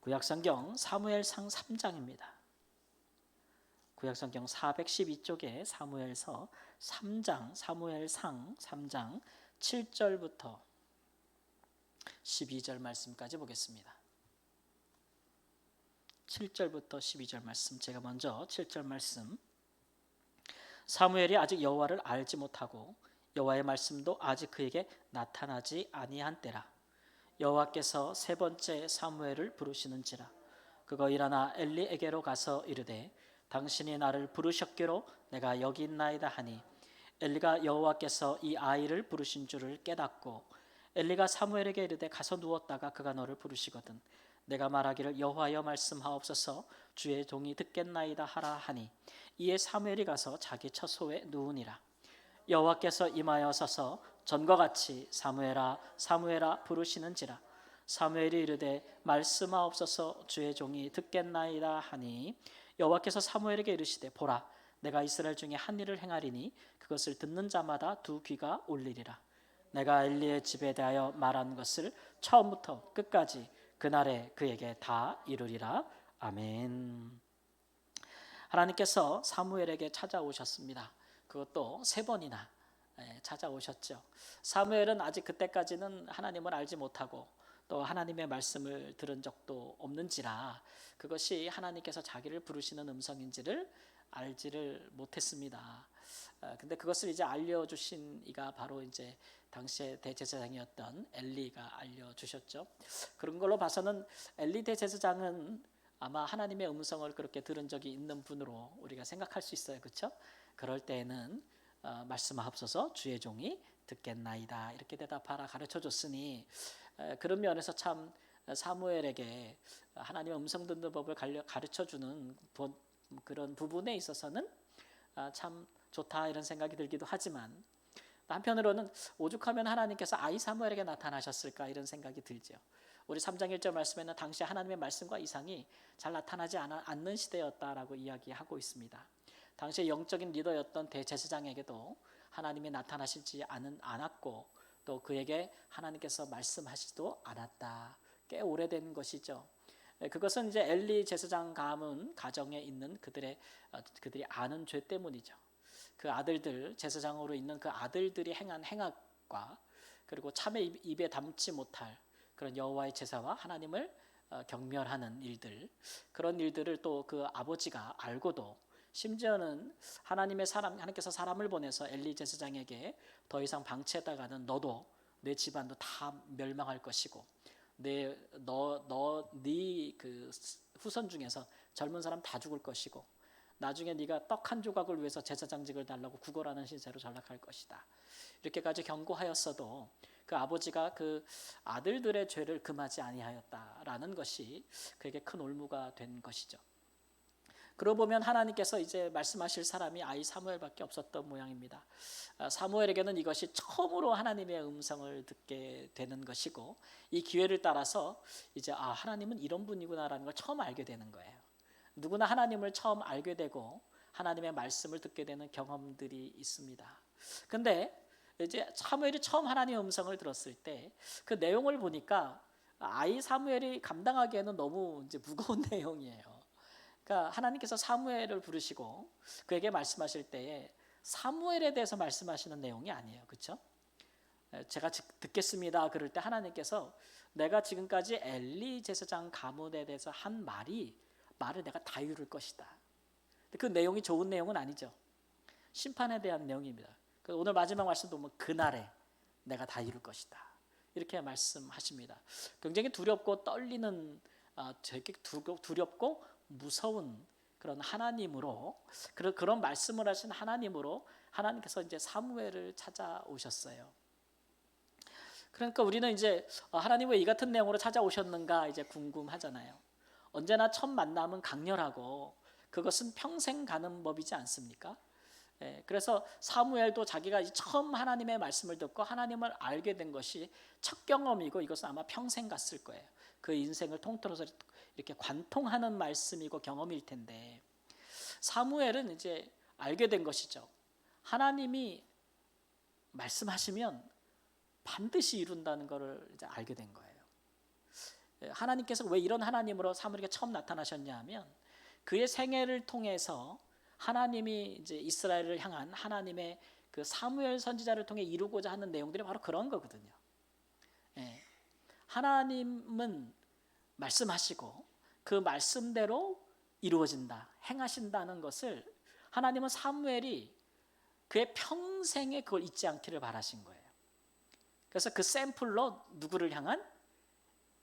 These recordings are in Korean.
구약성경 사무엘상 3장입니다. 구약성경 412쪽에 사무엘서 3장, 사무엘상 3장 7절부터 12절 말씀까지 보겠습니다. 7절부터 12절 말씀, 제가 먼저 7절 말씀. 사무엘이 아직 여호와를 알지 못하고 여호와의 말씀도 아직 그에게 나타나지 아니한 때라. 여호와께서 세 번째 사무엘을 부르시는지라. 그가 일어나 엘리에게로 가서 이르되 당신이 나를 부르셨기로 내가 여기 있나이다 하니 엘리가 여호와께서 이 아이를 부르신 줄을 깨닫고 엘리가 사무엘에게 이르되 가서 누웠다가 그가 너를 부르시거든 내가 말하기를 여호와여 말씀하옵소서 주의 종이 듣겠나이다 하라 하니 이에 사무엘이 가서 자기 처소에 누우니라. 여호와께서 임하여 서서 전과 같이 사무엘아 사무엘아 부르시는지라. 사무엘이 이르되 말씀하옵소서 주의 종이 듣겠나이다 하니 여호와께서 사무엘에게 이르시되 보라 내가 이스라엘 중에 한 일을 행하리니 그것을 듣는 자마다 두 귀가 울리리라. 내가 엘리의 집에 대하여 말한 것을 처음부터 끝까지 그날에 그에게 다 이루리라. 아멘. 하나님께서 사무엘에게 찾아오셨습니다. 그것도 세 번이나 찾아오셨죠. 사무엘은 아직 그때까지는 하나님을 알지 못하고 또 하나님의 말씀을 들은 적도 없는지라 그것이 하나님께서 자기를 부르시는 음성인지를 알지를 못했습니다. 근데 그것을 이제 알려주신 이가 바로 이제 당시에 대제사장이었던 엘리가 알려주셨죠. 그런 걸로 봐서는 엘리 대제사장은 아마 하나님의 음성을 그렇게 들은 적이 있는 분으로 우리가 생각할 수 있어요. 그렇죠? 그럴 때에는 말씀하옵소서 주의 종이 듣겠나이다 이렇게 대답하라 가르쳐줬으니 그런 면에서 참 사무엘에게 하나님의 음성 듣는 법을 가르쳐주는 그런 부분에 있어서는 참 좋다 이런 생각이 들기도 하지만 한편으로는 오죽하면 하나님께서 아이 사무엘에게 나타나셨을까 이런 생각이 들죠. 우리 3장 1절 말씀에는 당시 하나님의 말씀과 이상이 잘 나타나지 않는 시대였다라고 이야기하고 있습니다. 당시의 영적인 리더였던 대제사장에게도 하나님이 나타나시지 않았고 또 그에게 하나님께서 말씀하시지도 않았다. 꽤 오래된 것이죠. 그것은 이제 엘리 제사장 가문 가정에 있는 그들이 아는 죄 때문이죠. 그 아들들 제사장으로 있는 그 아들들이 행한 행악과 그리고 참에 입에 담지 못할 그런 여호와의 제사와 하나님을 경멸하는 일들 그런 일들을 또 그 아버지가 알고도 심지어는 하나님께서 사람을 보내서 엘리 제사장에게 더 이상 방치했다가는 너도 내 집안도 다 멸망할 것이고 네 그 후손 중에서 젊은 사람 다 죽을 것이고 나중에 네가 떡 한 조각을 위해서 제사장직을 달라고 구걸하는 신세로 전락할 것이다. 이렇게까지 경고하였어도 그 아버지가 그 아들들의 죄를 금하지 아니하였다라는 것이 그에게 큰 올무가 된 것이죠. 그러고 보면 하나님께서 이제 말씀하실 사람이 아이 사무엘밖에 없었던 모양입니다. 사무엘에게는 이것이 처음으로 하나님의 음성을 듣게 되는 것이고 이 기회를 따라서 이제 하나님은 이런 분이구나라는 걸 처음 알게 되는 거예요. 누구나 하나님을 처음 알게 되고 하나님의 말씀을 듣게 되는 경험들이 있습니다. 근데 이제 사무엘이 처음 하나님의 음성을 들었을 때 그 내용을 보니까 아이 사무엘이 감당하기에는 너무 이제 무거운 내용이에요. 그러니까 하나님께서 사무엘을 부르시고 그에게 말씀하실 때에 사무엘에 대해서 말씀하시는 내용이 아니에요. 그렇죠? 제가 듣겠습니다. 그럴 때 하나님께서 내가 지금까지 엘리 제사장 가문에 대해서 한 말을 내가 다 이룰 것이다. 그 내용이 좋은 내용은 아니죠. 심판에 대한 내용입니다. 오늘 마지막 말씀도 보면 그날에 내가 다 이룰 것이다. 이렇게 말씀하십니다. 굉장히 두렵고 떨리는 되게 두렵고 무서운 그런 하나님으로 그런 말씀을 하신 하나님으로 하나님께서 이제 사무엘을 찾아오셨어요. 그러니까 우리는 이제 하나님 왜 이 같은 내용으로 찾아오셨는가 이제 궁금하잖아요. 언제나 첫 만남은 강렬하고 그것은 평생 가는 법이지 않습니까? 그래서 사무엘도 자기가 처음 하나님의 말씀을 듣고 하나님을 알게 된 것이 첫 경험이고 이것은 아마 평생 갔을 거예요. 그 인생을 통틀어서 이렇게 관통하는 말씀이고 경험일 텐데 사무엘은 이제 알게 된 것이죠. 하나님이 말씀하시면 반드시 이룬다는 것을 이제 알게 된 거예요. 하나님께서 왜 이런 하나님으로 사무엘에게 처음 나타나셨냐 하면 그의 생애를 통해서 하나님이 이제 이스라엘을 향한 하나님의 그 사무엘 선지자를 통해 이루고자 하는 내용들이 바로 그런 거거든요. 예. 하나님은 말씀하시고 그 말씀대로 이루어진다, 행하신다는 것을 하나님은 사무엘이 그의 평생에 그걸 잊지 않기를 바라신 거예요. 그래서 그 샘플로 누구를 향한?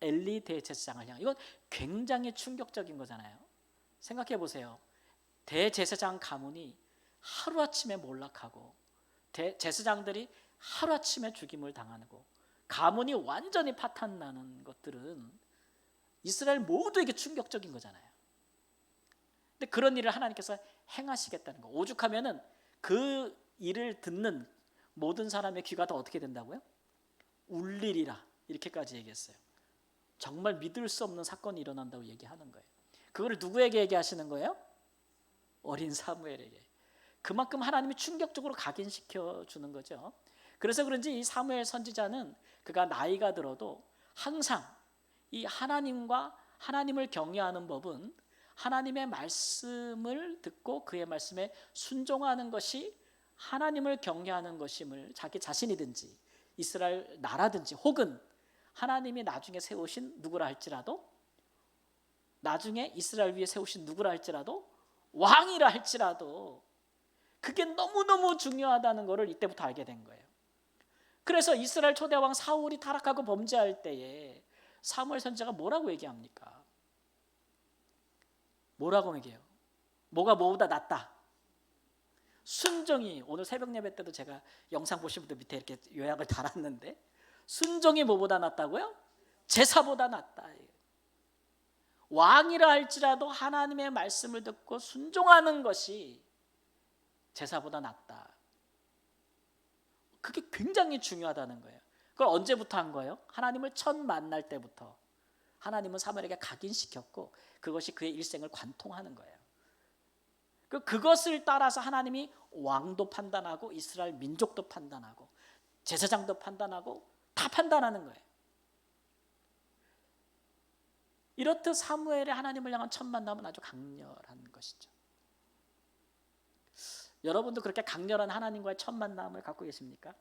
엘리 대제사장을 향한. 이건 굉장히 충격적인 거잖아요. 생각해 보세요. 대제사장 가문이 하루아침에 몰락하고 제사장들이 하루아침에 죽임을 당하고 가문이 완전히 파탄나는 것들은 이스라엘 모두에게 충격적인 거잖아요. 근데 그런 일을 하나님께서 행하시겠다는 거. 오죽하면은 그 일을 듣는 모든 사람의 귀가 다 어떻게 된다고요? 울리리라, 이렇게까지 얘기했어요. 정말 믿을 수 없는 사건이 일어난다고 얘기하는 거예요. 그거를 누구에게 얘기하시는 거예요? 어린 사무엘에게. 그만큼 하나님이 충격적으로 각인시켜 주는 거죠. 그래서 그런지 이 사무엘 선지자는 그가 나이가 들어도 항상 이 하나님을 경외하는 법은 하나님의 말씀을 듣고 그의 말씀에 순종하는 것이 하나님을 경외하는 것임을 자기 자신이든지 이스라엘 나라든지 혹은 하나님이 나중에 세우신 누구라 할지라도, 나중에 이스라엘 위에 세우신 누구라 할지라도, 왕이라 할지라도 그게 너무너무 중요하다는 것을 이때부터 알게 된 거예요. 그래서 이스라엘 초대왕 사울이 타락하고 범죄할 때에 사무엘 선지자가 뭐라고 얘기합니까? 뭐라고 얘기해요? 뭐가 뭐보다 낫다. 순종이, 오늘 새벽 예배 때도 제가 영상 보신 분들 밑에 이렇게 요약을 달았는데, 순종이 뭐보다 낫다고요? 제사보다 낫다. 왕이라 할지라도 하나님의 말씀을 듣고 순종하는 것이 제사보다 낫다. 그게 굉장히 중요하다는 거예요. 그걸 언제부터 한 거예요? 하나님을 첫 만날 때부터 하나님은 사무엘에게 각인시켰고 그것이 그의 일생을 관통하는 거예요. 그것을 따라서 하나님이 왕도 판단하고 이스라엘 민족도 판단하고 제사장도 판단하고 다 판단하는 거예요. 이렇듯 사무엘의 하나님을 향한 첫 만남은 아주 강렬한 것이죠. 여러분도 그렇게 강렬한 하나님과의 첫 만남을 갖고 계십니까?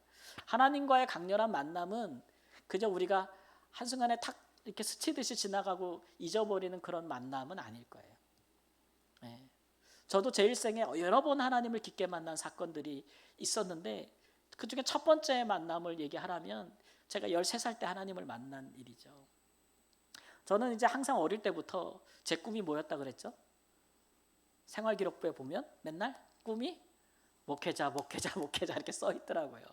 하나님과의 강렬한 만남은 그저 우리가 한순간에 탁 이렇게 스치듯이 지나가고 잊어버리는 그런 만남은 아닐 거예요. 네. 저도 제 일생에 여러 번 하나님을 깊게 만난 사건들이 있었는데 그중에 첫 번째 만남을 얘기하라면 제가 13살 때 하나님을 만난 일이죠. 저는 이제 항상 어릴 때부터 제 꿈이 뭐였다 그랬죠? 생활기록부에 보면 맨날 꿈이 목회자 이렇게 써 있더라고요.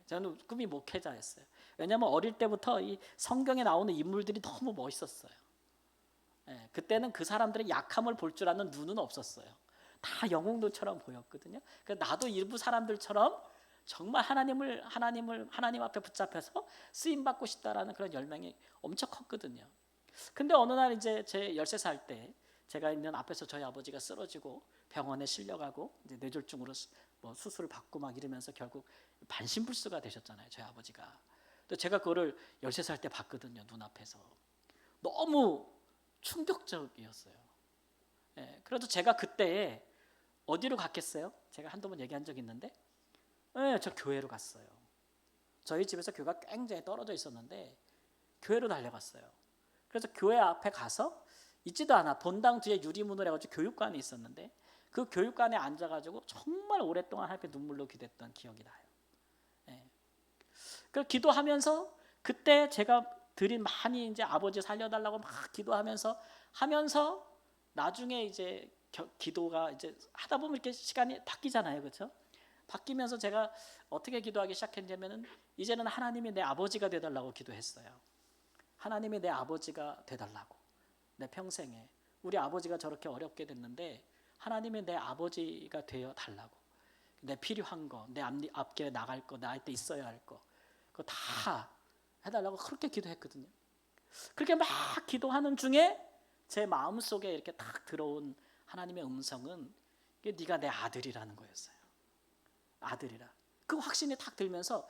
저는 꿈이 목회자였어요. 왜냐하면 어릴 때부터 이 성경에 나오는 인물들이 너무 멋있었어요. 그때는 그 사람들의 약함을 볼 줄 아는 눈은 없었어요. 다 영웅들처럼 보였거든요. 그래서 나도 일부 사람들처럼 정말 하나님 앞에 붙잡혀서 쓰임 받고 싶다라는 그런 열망이 엄청 컸거든요. 근데 어느 날 이제 제 13살 때 제가 있는 앞에서 저희 아버지가 쓰러지고 병원에 실려가고 이제 뇌졸중으로 뭐 수술을 받고 막 이러면서 결국 반신불수가 되셨잖아요, 저희 아버지가. 또 제가 그거를 13살 때 봤거든요, 눈앞에서. 너무 충격적이었어요. 그래도 제가 그때 어디로 갔겠어요? 제가 한두 번 얘기한 적이 있는데, 저 교회로 갔어요. 저희 집에서 교회가 굉장히 떨어져 있었는데 교회로 달려갔어요. 그래서 교회 앞에 가서 있지도 않아 본당 뒤에 유리문을 해가지고 교육관이 있었는데 그 교육관에 앉아가지고 정말 오랫동안 하나님께 눈물로 기도했던 기억이 나요. 그 기도하면서 그때 제가 드린 많이 이제 아버지 살려달라고 막 기도하면서 나중에 이제 기도가 이제 하다 보면 이렇게 시간이 바뀌잖아요, 그렇죠? 바뀌면서 제가 어떻게 기도하기 시작했냐면은 이제는 하나님이 내 아버지가 되달라고 기도했어요. 하나님이 내 아버지가 되달라고. 내 평생에 우리 아버지가 저렇게 어렵게 됐는데 하나님이 내 아버지가 되어 달라고. 내 필요한 거, 내 앞길에 나갈 거, 나한테 있어야 할 거, 그거 다 해달라고 그렇게 기도했거든요. 그렇게 막 기도하는 중에 제 마음속에 이렇게 딱 들어온 하나님의 음성은 네가 내 아들이라는 거였어요. 아들이라. 그 확신이 탁 들면서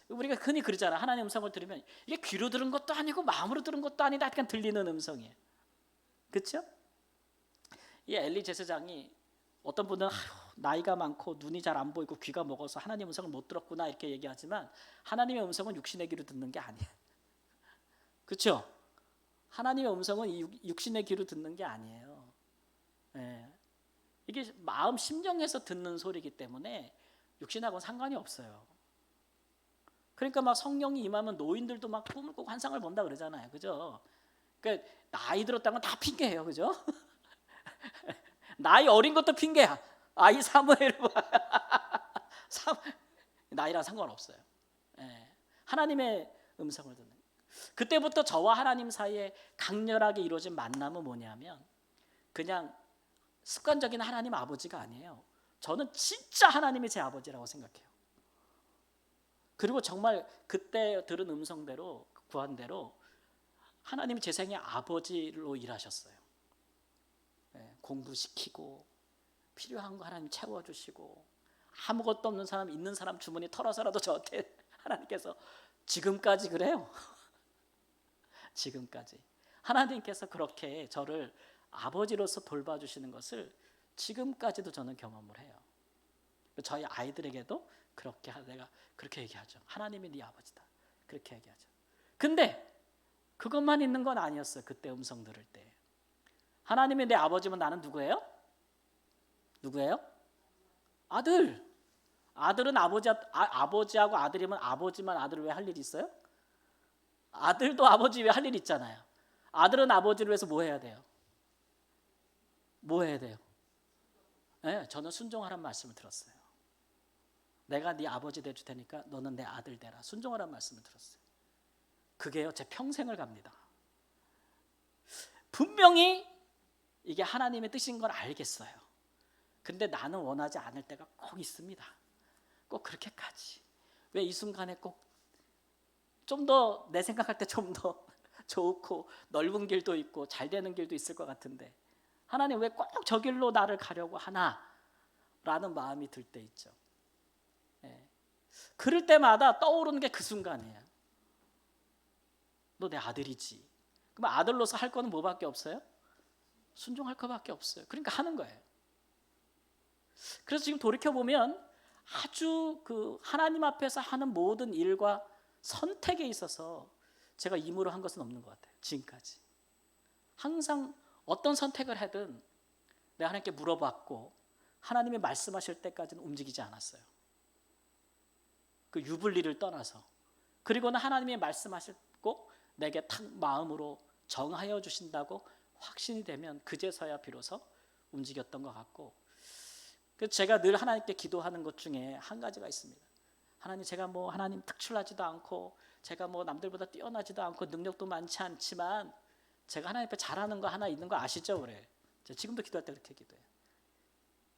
우리가 흔히 그러잖아. 하나님의 음성을 들으면 이게 귀로 들은 것도 아니고 마음으로 들은 것도 아니다. 약간 들리는 음성이에요. 그렇죠? 이 엘리 제사장이 어떤 분은 나이가 많고 눈이 잘 안 보이고 귀가 먹어서 하나님의 음성을 못 들었구나 이렇게 얘기하지만 하나님의 음성은 육신의 귀로 듣는 게 아니에요. 그렇죠? 하나님의 음성은 육신의 귀로 듣는 게 아니에요. 예. 이게 마음 심령에서 듣는 소리이기 때문에 육신하고는 상관이 없어요. 그러니까 막 성령이 임하면 노인들도 막 꿈을 꾸고 환상을 본다 그러잖아요. 그죠? 그러니까 나이 들었다는 건 다 핑계예요. 그죠? 나이 어린 것도 핑계야. 아이 사무엘을 봐. 나이랑 상관없어요. 예. 하나님의 음성을 듣는. 그때부터 저와 하나님 사이에 강렬하게 이루어진 만남은 뭐냐면 그냥 습관적인 하나님 아버지가 아니에요. 저는 진짜 하나님이 제 아버지라고 생각해요. 그리고 정말 그때 들은 음성대로 구한대로 하나님이 제 생의 아버지로 일하셨어요. 공부시키고 필요한 거 하나님 채워주시고 아무것도 없는 사람 있는 사람 주머니 털어서라도 저한테 하나님께서 지금까지 그래요. 지금까지 하나님께서 그렇게 저를 아버지로서 돌봐주시는 것을 지금까지도 저는 경험을 해요. 저희 아이들에게도 내가 그렇게 얘기하죠. 하나님이 네 아버지다. 그렇게 얘기하죠. 근데 그것만 있는 건 아니었어요. 그때 음성 들을 때. 하나님이 내 아버지면 나는 누구예요? 누구예요? 아들. 아들은 아버지하고 아들이면 아버지만 아들을 왜 할 일이 있어요? 아들도 아버지 왜 할 일 있잖아요. 아들은 아버지를 위해서 뭐 해야 돼요? 뭐 해야 돼요? 네, 저는 순종하라는 말씀을 들었어요. 내가 네 아버지 돼줄 테니까 너는 내 아들 되라. 순종하라는 말씀을 들었어요. 그게요 제 평생을 갑니다. 분명히 이게 하나님의 뜻인 걸 알겠어요. 근데 나는 원하지 않을 때가 꼭 있습니다. 꼭 그렇게까지. 왜 이 순간에 꼭 좀 더 내 생각할 때 좀 더 좋고 넓은 길도 있고 잘 되는 길도 있을 것 같은데 하나님 왜 꼭 저 길로 나를 가려고 하나? 라는 마음이 들 때 있죠. 그럴 때마다 떠오르는 게 그 순간이에요. 너 내 아들이지. 그럼 아들로서 할 거는 뭐밖에 없어요? 순종할 거밖에 없어요. 그러니까 하는 거예요. 그래서 지금 돌이켜보면 아주 그 하나님 앞에서 하는 모든 일과 선택에 있어서 제가 임으로 한 것은 없는 것 같아요. 지금까지. 항상 어떤 선택을 하든 내가 하나님께 물어봤고 하나님이 말씀하실 때까지는 움직이지 않았어요. 그 유불리를 떠나서. 그리고는 하나님이 말씀하셨고 내게 탁 마음으로 정하여 주신다고 확신이 되면 그제서야 비로소 움직였던 것 같고 그래서 제가 늘 하나님께 기도하는 것 중에 한 가지가 있습니다. 하나님 제가 뭐 하나님 특출나지도 않고 제가 뭐 남들보다 뛰어나지도 않고 능력도 많지 않지만 제가 하나님 앞에 잘하는 거 하나 있는 거 아시죠? 그래. 지금도 기도할 때 그렇게 기도해요.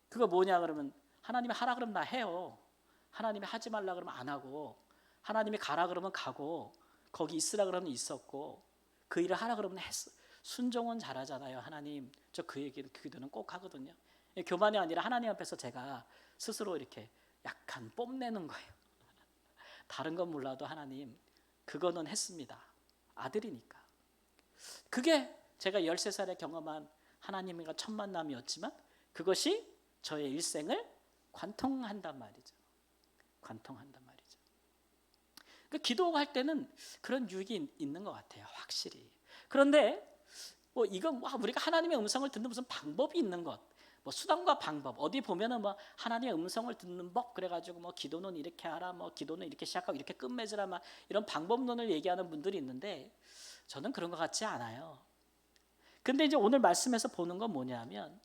그거 뭐냐 그러면 하나님이 하라 그러면 나 해요. 하나님이 하지 말라 그러면 안 하고 하나님이 가라 그러면 가고 거기 있으라 그러면 있었고 그 일을 하라 그러면 했어. 순종은 잘하잖아요. 하나님 저 그 기도는 꼭 하거든요. 교만이 아니라 하나님 앞에서 제가 스스로 이렇게 약간 뽐내는 거예요. 다른 건 몰라도 하나님 그거는 했습니다. 아들이니까. 그게 제가 13살에 경험한 하나님과 첫 만남이었지만 그것이 저의 일생을 관통한단 말이죠. 관통한단 말이죠. 그 기도할 때는 그런 유익이 있는 것 같아요. 확실히. 그런데 뭐 이건 우리가 하나님의 음성을 듣는 무슨 방법이 있는 것, 뭐 수단과 방법 어디 보면은 뭐 하나님의 음성을 듣는 법 그래가지고 뭐 기도는 이렇게 하라, 뭐 기도는 이렇게 시작하고 이렇게 끝맺으라, 막 이런 방법론을 얘기하는 분들이 있는데 저는 그런 것 같지 않아요. 근데 이제 오늘 말씀에서 보는 건 뭐냐면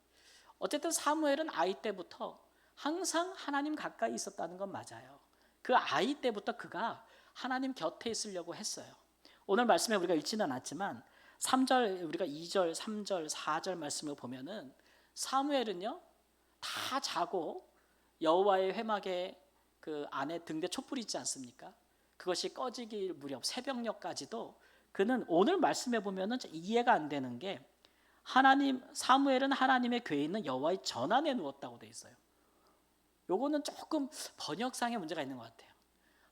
어쨌든 사무엘은 아이 때부터 항상 하나님 가까이 있었다는 건 맞아요. 그 아이 때부터 그가 하나님 곁에 있으려고 했어요. 오늘 말씀에 우리가 읽지는 않았지만 3절 우리가 2절, 3절, 4절 말씀을 보면은 사무엘은요 다 자고 여호와의 회막에 그 안에 등대 촛불이 있지 않습니까? 그것이 꺼지기 무렵 새벽녘까지도 그는 오늘 말씀해 보면은 이해가 안 되는 게 사무엘은 하나님의 궤에 있는 여호와의 전안에 누웠다고 돼 있어요. 요거는 조금 번역상의 문제가 있는 것 같아요.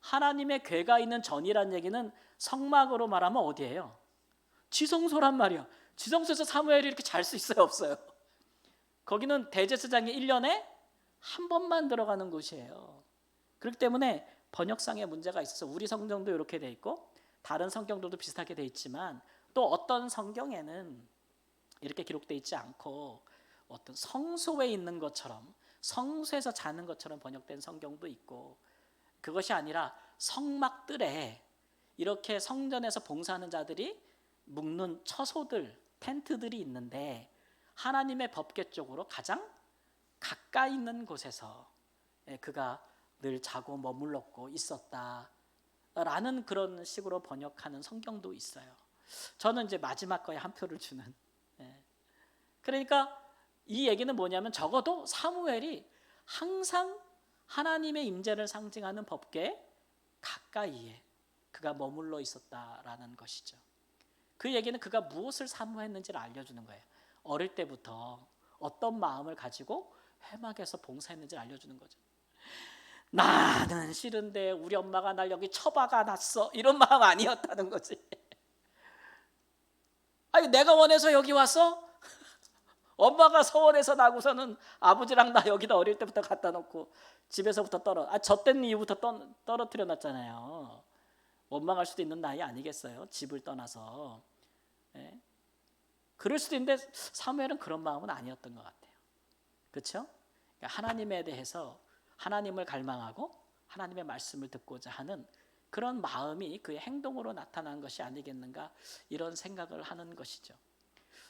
하나님의 궤가 있는 전이란 얘기는 성막으로 말하면 어디예요? 지성소란 말이야. 지성소에서 사무엘이 이렇게 잘 수 있어요, 없어요? 거기는 대제사장이 1년에 한 번만 들어가는 곳이에요. 그렇기 때문에 번역상에 문제가 있어서 우리 성경도 이렇게 돼 있고 다른 성경들도 비슷하게 돼 있지만 또 어떤 성경에는 이렇게 기록돼 있지 않고 어떤 성소에 있는 것처럼 성소에서 자는 것처럼 번역된 성경도 있고, 그것이 아니라 성막들에 이렇게 성전에서 봉사하는 자들이 묵는 처소들, 텐트들이 있는데 하나님의 법궤 쪽으로 가장 가까이 있는 곳에서 그가 늘 자고 머물렀고 있었다라는 그런 식으로 번역하는 성경도 있어요. 저는 이제 마지막 거에 한 표를 주는. 그러니까 이 얘기는 뭐냐면 적어도 사무엘이 항상 하나님의 임재를 상징하는 법궤 가까이에 그가 머물러 있었다라는 것이죠. 그 얘기는 그가 무엇을 사모했는지를 알려주는 거예요. 어릴 때부터 어떤 마음을 가지고 회막에서 봉사했는지를 알려주는 거죠. 나는 싫은데 우리 엄마가 날 여기 처박아 놨어, 이런 마음 아니었다는 거지. 아니 내가 원해서 여기 왔어? 엄마가 서원해서 나고서는 아버지랑 나 여기다 어릴 때부터 갖다 놓고 집에서부터 저 때는 이후부터 떨어뜨려 놨잖아요. 원망할 수도 있는 나이 아니겠어요? 집을 떠나서. 그럴 수도 있는데 사무엘은 그런 마음은 아니었던 것 같아요. 그렇죠? 그러니까 하나님에 대해서 하나님을 갈망하고 하나님의 말씀을 듣고자 하는 그런 마음이 그의 행동으로 나타난 것이 아니겠는가, 이런 생각을 하는 것이죠.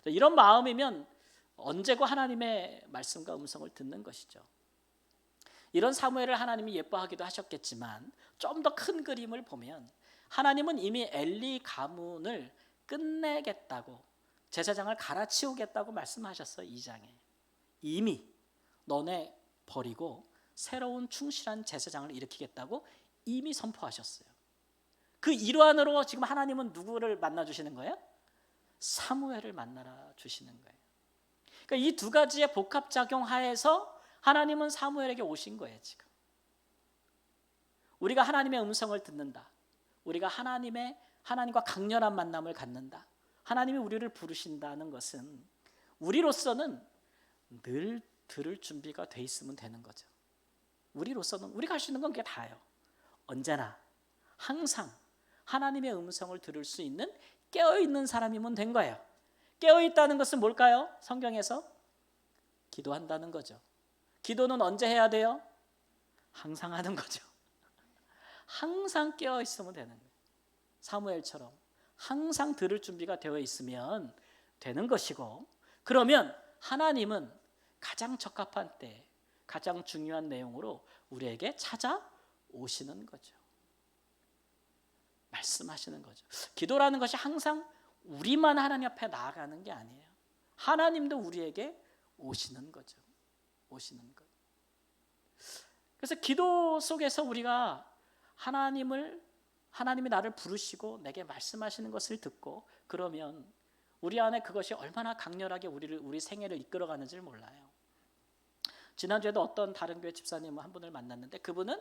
이런 마음이면 언제고 하나님의 말씀과 음성을 듣는 것이죠. 이런 사무엘을 하나님이 예뻐하기도 하셨겠지만 좀 더 큰 그림을 보면 하나님은 이미 엘리 가문을 끝내겠다고, 제사장을 갈아치우겠다고 말씀하셨어요. 2장에 이미 너네 버리고 새로운 충실한 제사장을 일으키겠다고 이미 선포하셨어요. 그 일환으로 지금 하나님은 누구를 만나 주시는 거예요? 사무엘을 만나라 주시는 거예요. 그러니까 이 두 가지의 복합작용 하에서 하나님은 사무엘에게 오신 거예요. 지금 우리가 하나님의 음성을 듣는다, 우리가 하나님과 강렬한 만남을 갖는다, 하나님이 우리를 부르신다는 것은 우리로서는 늘 들을 준비가 돼 있으면 되는 거죠. 우리로서는 우리가 할 수 있는 건 그게 다예요. 언제나 항상 하나님의 음성을 들을 수 있는 깨어있는 사람이면 된 거예요. 깨어있다는 것은 뭘까요? 성경에서 기도한다는 거죠. 기도는 언제 해야 돼요? 항상 하는 거죠. 항상 깨어있으면 되는 거예요. 사무엘처럼 항상 들을 준비가 되어 있으면 되는 것이고, 그러면 하나님은 가장 적합한 때 가장 중요한 내용으로 우리에게 찾아오시는 거죠. 말씀하시는 거죠. 기도라는 것이 항상 우리만 하나님 앞에 나아가는 게 아니에요. 하나님도 우리에게 오시는 거죠. 오시는 것. 그래서 기도 속에서 우리가 하나님이 나를 부르시고 내게 말씀하시는 것을 듣고 그러면 우리 안에 그것이 얼마나 강렬하게 우리 생애를 이끌어가는지를 몰라요. 지난주에도 어떤 다른 교회 집사님 한 분을 만났는데 그분은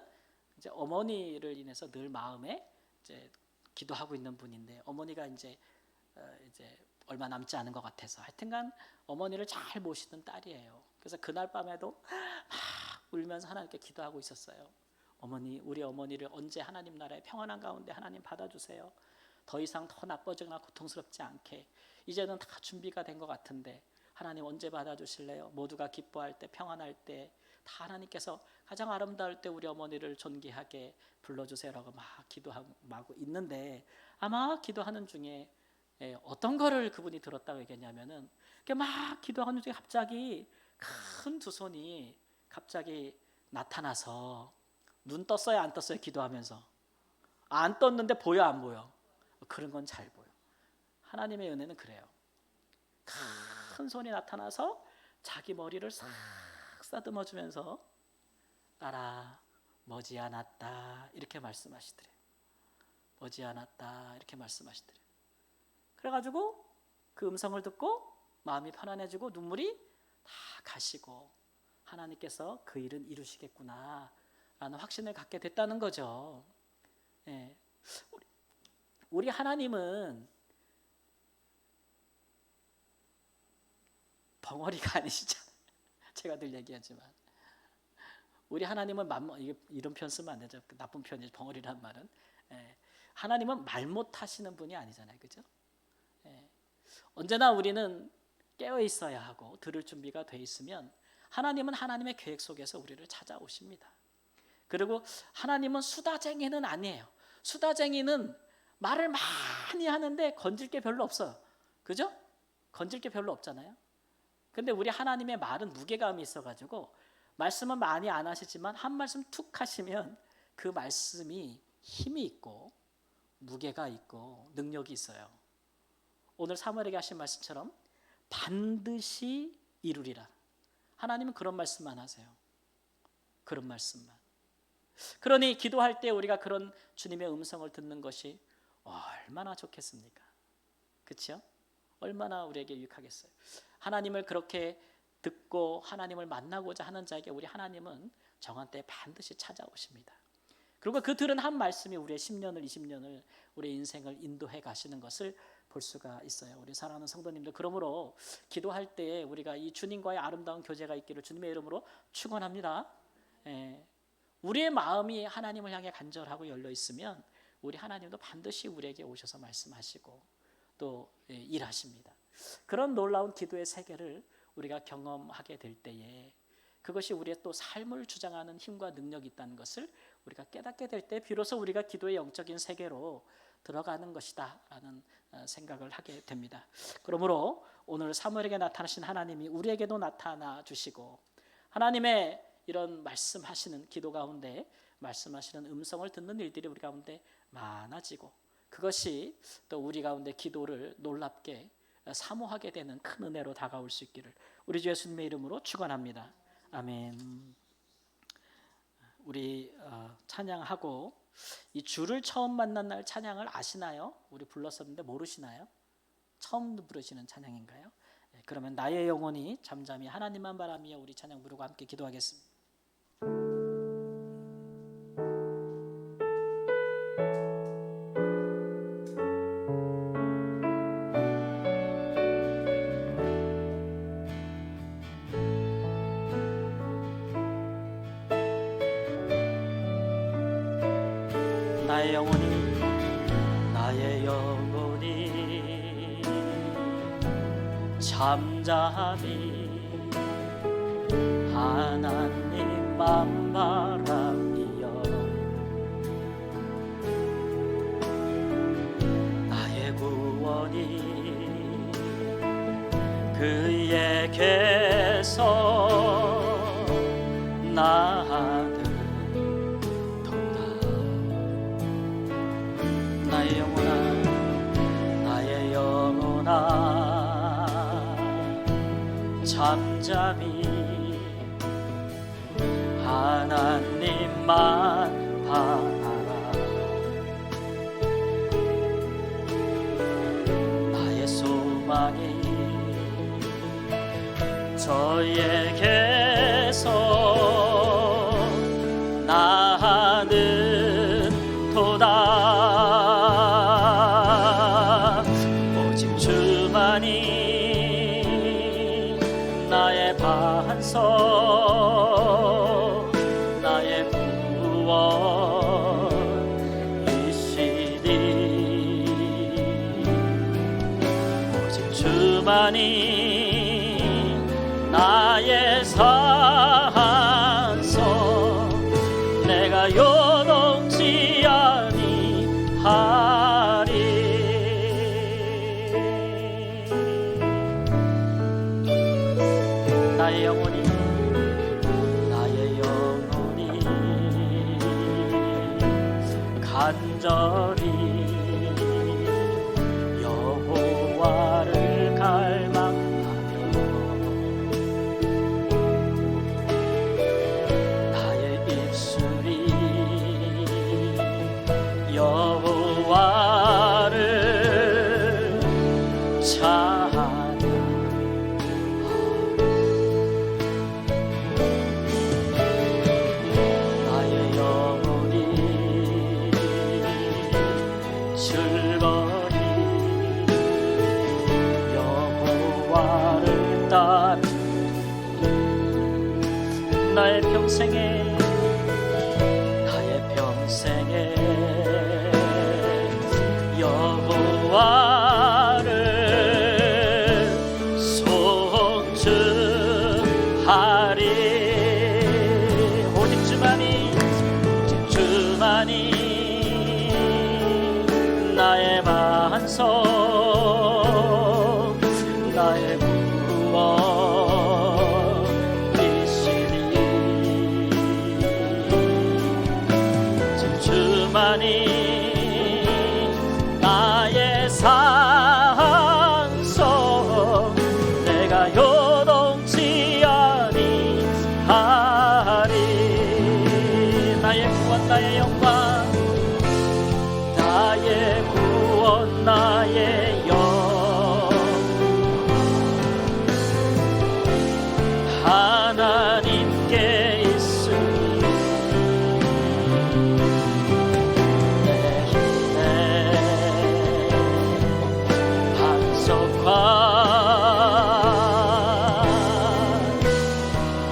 이제 어머니를 인해서 늘 마음에 이제 기도하고 있는 분인데, 어머니가 이제 얼마 남지 않은 것 같아서 하여튼간 어머니를 잘 모시는 딸이에요. 그래서 그날 밤에도 막 울면서 하나님께 기도하고 있었어요. 어머니, 우리 어머니를 언제 하나님 나라의 평안한 가운데 하나님 받아주세요. 더 이상 더 나빠지거나 고통스럽지 않게 이제는 다 준비가 된 것 같은데 하나님 언제 받아주실래요? 모두가 기뻐할 때, 평안할 때 다 하나님께서 가장 아름다울 때 우리 어머니를 존귀하게 불러주세요라고 막 기도하고 있는데, 아마 기도하는 중에 어떤 거를 그분이 들었다고 얘기했냐면은 막 기도하는 중에 갑자기 큰 두 손이 갑자기 나타나서, 눈 떴어요 안 떴어요? 기도하면서 안 떴는데 보여 안 보여? 그런 건 잘 보여. 하나님의 은혜는 그래요. 큰 손이 나타나서 자기 머리를 싹 쓰다듬어 주면서 딸아 머지않았다 이렇게 말씀하시더래요. 머지않았다 이렇게 말씀하시더래요. 그래가지고 그 음성을 듣고 마음이 편안해지고 눈물이 다 가시고 하나님께서 그 일은 이루시겠구나 라는 확신을 갖게 됐다는 거죠. 예. 우리 하나님은 벙어리가 아니시잖아요. 제가 늘 얘기하지만 우리 하나님은 이런 표현 쓰면 안 되죠. 나쁜 표현이죠. 벙어리라는 말은. 예. 하나님은 말 못하시는 분이 아니잖아요. 그죠? 예. 언제나 우리는 깨어 있어야 하고 들을 준비가 돼 있으면 하나님은 하나님의 계획 속에서 우리를 찾아오십니다. 그리고 하나님은 수다쟁이는 아니에요. 수다쟁이는 말을 많이 하는데 건질 게 별로 없어요. 그죠? 건질 게 별로 없잖아요. 근데 우리 하나님의 말은 무게감이 있어가지고 말씀은 많이 안 하시지만 한 말씀 툭 하시면 그 말씀이 힘이 있고 무게가 있고 능력이 있어요. 오늘 사무엘에게 하신 말씀처럼 반드시 이루리라. 하나님은 그런 말씀만 하세요. 그런 말씀만. 그러니 기도할 때 우리가 그런 주님의 음성을 듣는 것이 얼마나 좋겠습니까? 그렇죠? 얼마나 우리에게 유익하겠어요. 하나님을 그렇게 듣고 하나님을 만나고자 하는 자에게 우리 하나님은 정한 때에 반드시 찾아오십니다. 그리고 그 들은 한 말씀이 우리의 10년을 20년을 우리의 인생을 인도해 가시는 것을 볼 수가 있어요. 우리 사랑하는 성도님들, 그러므로 기도할 때에 우리가 이 주님과의 아름다운 교제가 있기를 주님의 이름으로 축원합니다. 우리의 마음이 하나님을 향해 간절하고 열려 있으면 우리 하나님도 반드시 우리에게 오셔서 말씀하시고 또 일하십니다. 그런 놀라운 기도의 세계를 우리가 경험하게 될 때에 그것이 우리의 또 삶을 주장하는 힘과 능력이 있다는 것을 우리가 깨닫게 될 때 비로소 우리가 기도의 영적인 세계로 들어가는 것이다 라는 생각을 하게 됩니다. 그러므로 오늘 사무엘에게 나타나신 하나님이 우리에게도 나타나 주시고 하나님의 이런 말씀하시는 기도 가운데 말씀하시는 음성을 듣는 일들이 우리 가운데 많아지고 그것이 또 우리 가운데 기도를 놀랍게 사모하게 되는 큰 은혜로 다가올 수 있기를 우리 주 예수님의 이름으로 축원합니다. 아멘. 우리 찬양하고 이 주를 처음 만난 날 찬양을 아시나요? 우리 불렀었는데 모르시나요? 처음 부르시는 찬양인가요? 그러면 나의 영혼이 잠잠히 하나님만 바라며 우리 찬양 부르고 함께 기도하겠습니다. 나의 영혼이 잠잠히 하나님만 바라며 나의 구원이 그에게서 나는 나의 영혼아 잠잠히 하나님만 바라라. 나의 소망이 저에게서 나는 도다. 오직 주만이 나의 반석 나의 구원이시니 오직 주만이 나의 산석 내가 요동치 아니하리. 나의 영혼이 간절히 여호와를 갈망하며 나의 입술이 여호와를 찬양하리. 나의 영혼이 있다. 나의 평생에 여호와를 송축하리. 오직 주만이 나의 반석, 나의 구원이시니. 주만이 나의 산성, 내가 요동치 아니하리. 나의 구원, 나의 영광, 나의 구원, 나의 영광, 하나님께 있으니 내 힘의 반석과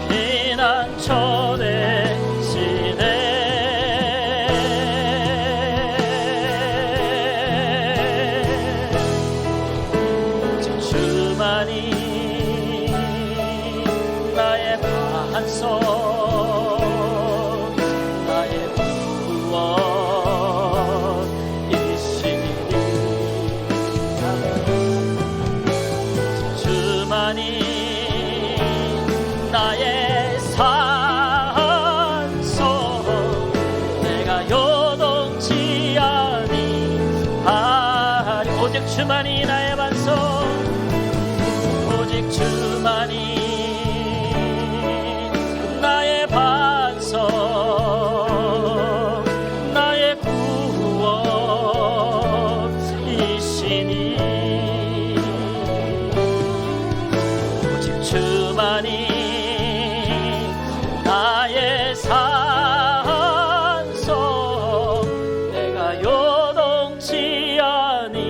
피난처 나의 반석, 나의 구원이시니. 주만이 나의 산성, 내가 요동치 아니하리. 오직 주만이 나의 반석, 오직 주만이 나의 반석, 나의 구원이시니. 오직 주만이 나의 산석, 내가 요동치 아니하리.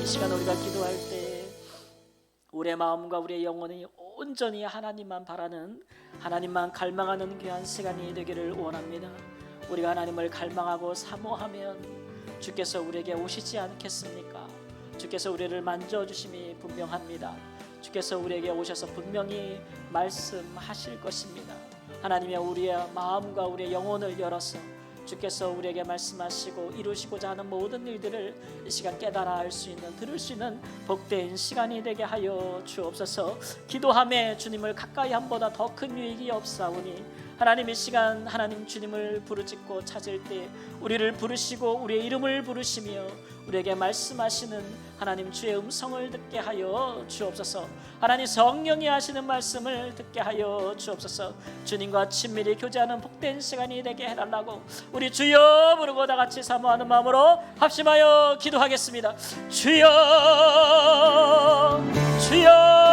이 시간 우리가 기도할 때 우리의 마음과 우리의 영혼이 온전히 하나님만 바라는, 하나님만 갈망하는 귀한 시간이 되기를 원합니다. 우리가 하나님을 갈망하고 사모하면 주께서 우리에게 오시지 않겠습니까? 주께서 우리를 만져주심이 분명합니다. 주께서 우리에게 오셔서 분명히 말씀하실 것입니다. 하나님의 우리의 마음과 우리의 영혼을 열어서 주께서 우리에게 말씀하시고 이루시고자 하는 모든 일들을 이 시간 깨달아 알 수 있는, 들을 수 있는 복된 시간이 되게 하여 주옵소서. 기도함에 주님을 가까이 함보다 더 큰 유익이 없사오니 하나님 이 시간 하나님 주님을 부르짖고 찾을 때 우리를 부르시고 우리의 이름을 부르시며 우리에게 말씀하시는 하나님 주의 음성을 듣게 하여 주옵소서. 하나님 성령이 하시는 말씀을 듣게 하여 주옵소서. 주님과 친밀히 교제하는 복된 시간이 되게 해달라고 우리 주여 부르고 다 같이 사모하는 마음으로 합심하여 기도하겠습니다. 주여, 주여.